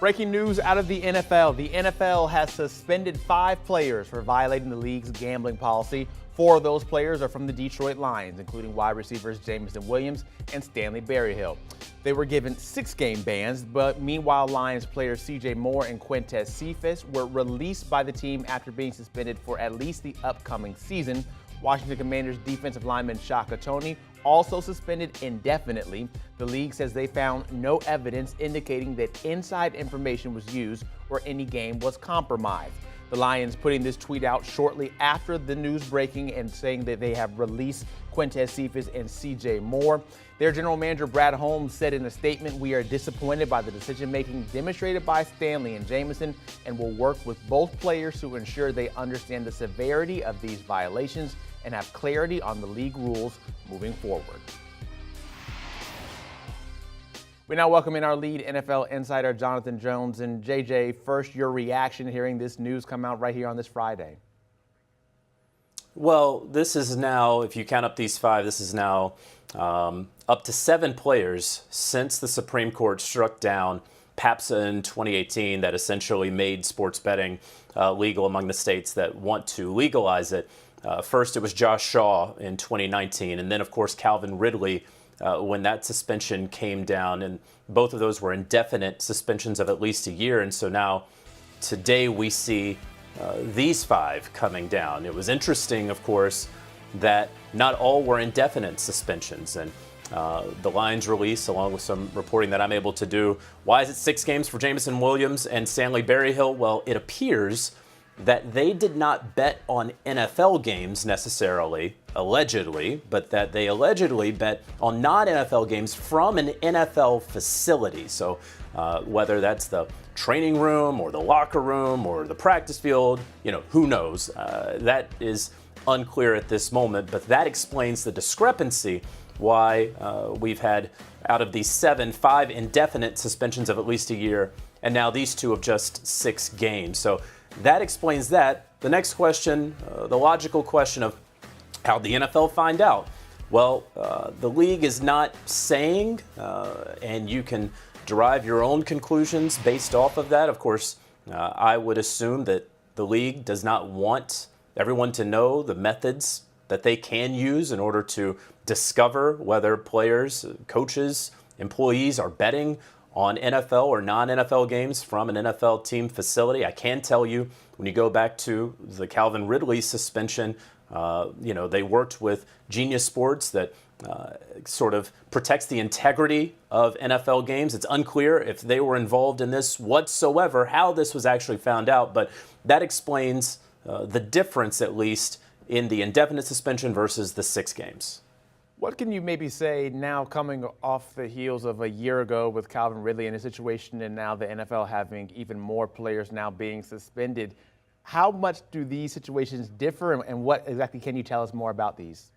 Breaking news out of the NFL. The NFL has suspended 5 players for violating the league's gambling policy. 4 of those players are from the Detroit Lions, including wide receivers Jameson and Stanley Berryhill. They were given 6-game bans, but meanwhile, Lions players CJ Moore and Quintez Cephas were released by the team after being suspended for at least the upcoming season. Washington Commanders defensive lineman Shaka Toney also suspended indefinitely. The league says they found no evidence indicating that inside information was used or any game was compromised. The Lions putting this tweet out shortly after the news breaking and saying that they have released Quintez Cephas and CJ Moore. Their general manager Brad Holmes said in a statement, "We are disappointed by the decision-making demonstrated by Stanley and Jameson and will work with both players to ensure they understand the severity of these violations and have clarity on the league rules moving forward." We now welcome in our lead NFL insider, Jonathan Jones. And JJ, first, your reaction hearing this news come out right here on this Friday. Well, this is now, if you count up these 5, this is now up to 7 players since the Supreme Court struck down PAPSA in 2018 that essentially made sports betting legal among the states that want to legalize it. First, it was Josh Shaw in 2019, and then, of course, Calvin Ridley when that suspension came down, and both of those were indefinite suspensions of at least a year. And so now, today, we see these 5 coming down. It was interesting, of course, that not all were indefinite suspensions, and the Lions release, along with some reporting that I'm able to do, why is it 6 games for Jameson Williams and Stanley Berryhill? Well, it appears that they did not bet on NFL games necessarily, allegedly, but that they allegedly bet on non-NFL games from an NFL facility. So whether that's the training room or the locker room or the practice field, who knows? That is unclear at this moment, but that explains the discrepancy why we've had, out of these 7, 5 indefinite suspensions of at least a year, and now these 2 of just 6 games. So that explains that. The next question, the logical question of how the NFL find out. Well, the league is not saying, and you can derive your own conclusions based off of that. Of course, I would assume that the league does not want everyone to know the methods that they can use in order to discover whether players, coaches, employees are betting on NFL or non-NFL games from an NFL team facility. I can tell you, when you go back to the Calvin Ridley suspension, they worked with Genius Sports that sort of protects the integrity of NFL games. It's unclear if they were involved in this whatsoever, how this was actually found out, but that explains the difference, at least, in the indefinite suspension versus the 6 games. What can you maybe say now, coming off the heels of a year ago with Calvin Ridley in a situation, and now the NFL having even more players now being suspended? How much do these situations differ, and what exactly can you tell us more about these?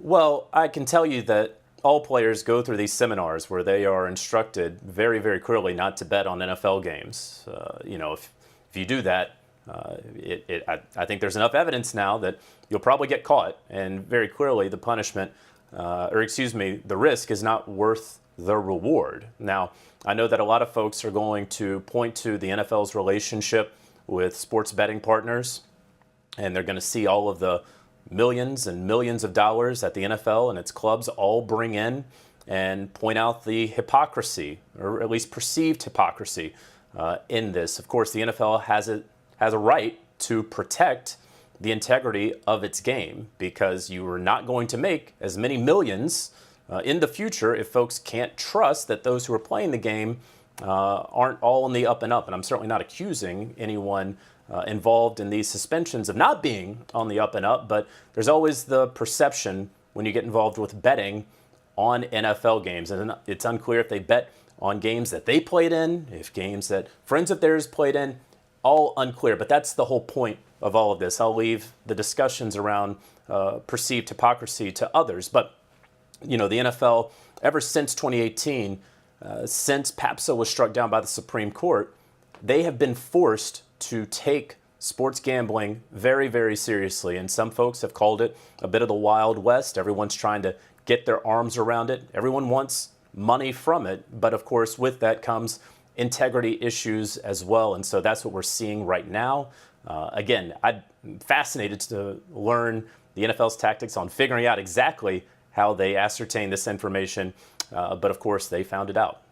Well, I can tell you that all players go through these seminars where they are instructed very, very clearly not to bet on NFL games. If you do that, I think there's enough evidence now that you'll probably get caught, and very clearly the punishment, the risk is not worth the reward. Now, I know that a lot of folks are going to point to the NFL's relationship with sports betting partners, and they're going to see all of the millions and millions of dollars that the NFL and its clubs all bring in, and point out the hypocrisy, or at least perceived hypocrisy, in this. Of course, the NFL has a right to protect the integrity of its game, because you are not going to make as many millions in the future if folks can't trust that those who are playing the game aren't all on the up and up. And I'm certainly not accusing anyone involved in these suspensions of not being on the up and up, but there's always the perception when you get involved with betting on NFL games. And it's unclear if they bet on games that they played in, if games that friends of theirs played in, all unclear. But that's the whole point of all of this. I'll leave the discussions around perceived hypocrisy to others. But, the NFL, ever since 2018, since PAPSA was struck down by the Supreme Court, they have been forced to take sports gambling very, very seriously. And some folks have called it a bit of the Wild West. Everyone's trying to get their arms around it. Everyone wants money from it. But of course, with that comes integrity issues as well. And so that's what we're seeing right now. Again, I'm fascinated to learn the NFL's tactics on figuring out exactly how they ascertain this information. But of course, they found it out.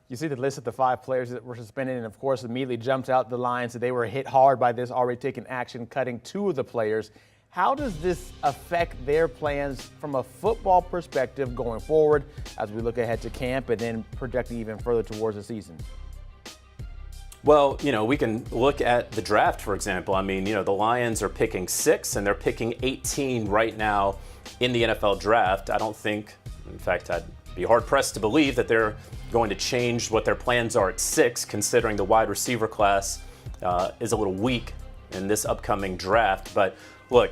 You see the list of the 5 players that were suspended, and of course, immediately jumps out the Lions that they were hit hard by this, already taking action, cutting 2 of the players. How does this affect their plans from a football perspective going forward as we look ahead to camp and then projecting even further towards the season? Well, we can look at the draft, for example. I mean, the Lions are picking 6 and they're picking 18 right now in the NFL draft. I don't think, in fact, I'd be hard-pressed to believe that they're going to change what their plans are at 6, considering the wide receiver class is a little weak in this upcoming draft. But look,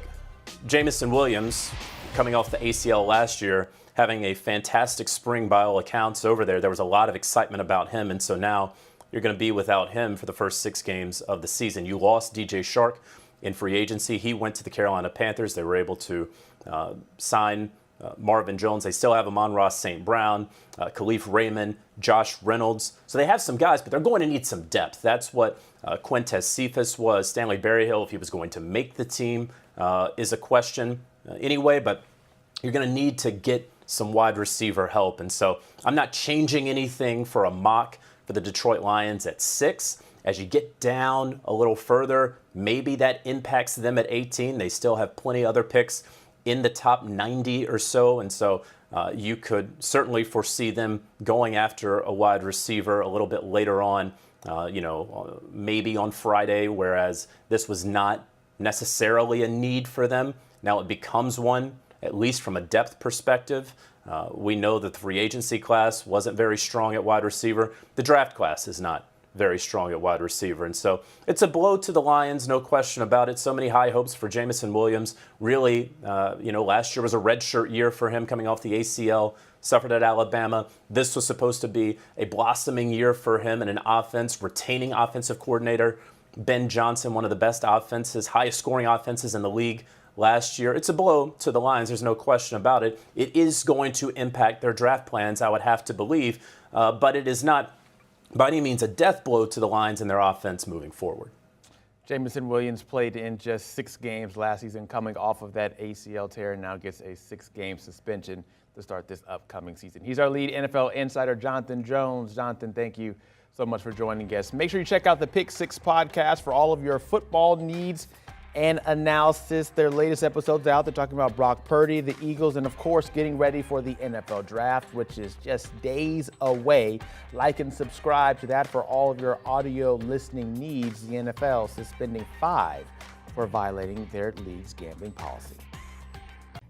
Jameson Williams, coming off the ACL last year, having a fantastic spring by all accounts over there. There was a lot of excitement about him, and so now you're going to be without him for the first 6 games of the season. You lost DJ Shark in free agency. He went to the Carolina Panthers. They were able to sign Marvin Jones. They still have Amon-Ra St. Brown, Khalif Raymond, Josh Reynolds. So they have some guys, but they're going to need some depth. That's what Quintez Cephas was. Stanley Berryhill, if he was going to make the team, is a question anyway, but you're going to need to get some wide receiver help. And so I'm not changing anything for a mock for the Detroit Lions at 6. As you get down a little further, maybe that impacts them at 18. They still have plenty of other picks in the top 90 or so, and so you could certainly foresee them going after a wide receiver a little bit later on, maybe on Friday, whereas this was not necessarily a need for them. Now it becomes one, at least from a depth perspective. We know that the free agency class wasn't very strong at wide receiver. The draft class is not very strong at wide receiver. And so it's a blow to the Lions, no question about it. So many high hopes for Jameson Williams. Really, last year was a redshirt year for him coming off the ACL, suffered at Alabama. This was supposed to be a blossoming year for him in an offense, retaining offensive coordinator Ben Johnson, one of the best offenses, highest scoring offenses in the league last year. It's a blow to the Lions, there's no question about it. It is going to impact their draft plans, I would have to believe, but it is not by any means a death blow to the Lions and their offense moving forward. Jameson Williams played in just 6 games last season, coming off of that ACL tear, and now gets a 6-game suspension to start this upcoming season. He's our lead NFL insider, Jonathan Jones. Jonathan, thank you so much for joining us. Make sure you check out the Pick 6 podcast for all of your football needs and analysis. Their latest episode's out. They're talking about Brock Purdy, the Eagles, and of course, getting ready for the NFL draft, which is just days away. Like and subscribe to that for all of your audio listening needs. The NFL suspending 5 for violating their league's gambling policy.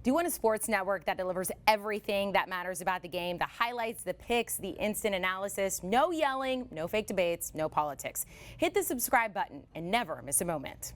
Do you want a sports network that delivers everything that matters about the game? The highlights, the picks, the instant analysis, no yelling, no fake debates, no politics. Hit the subscribe button and never miss a moment.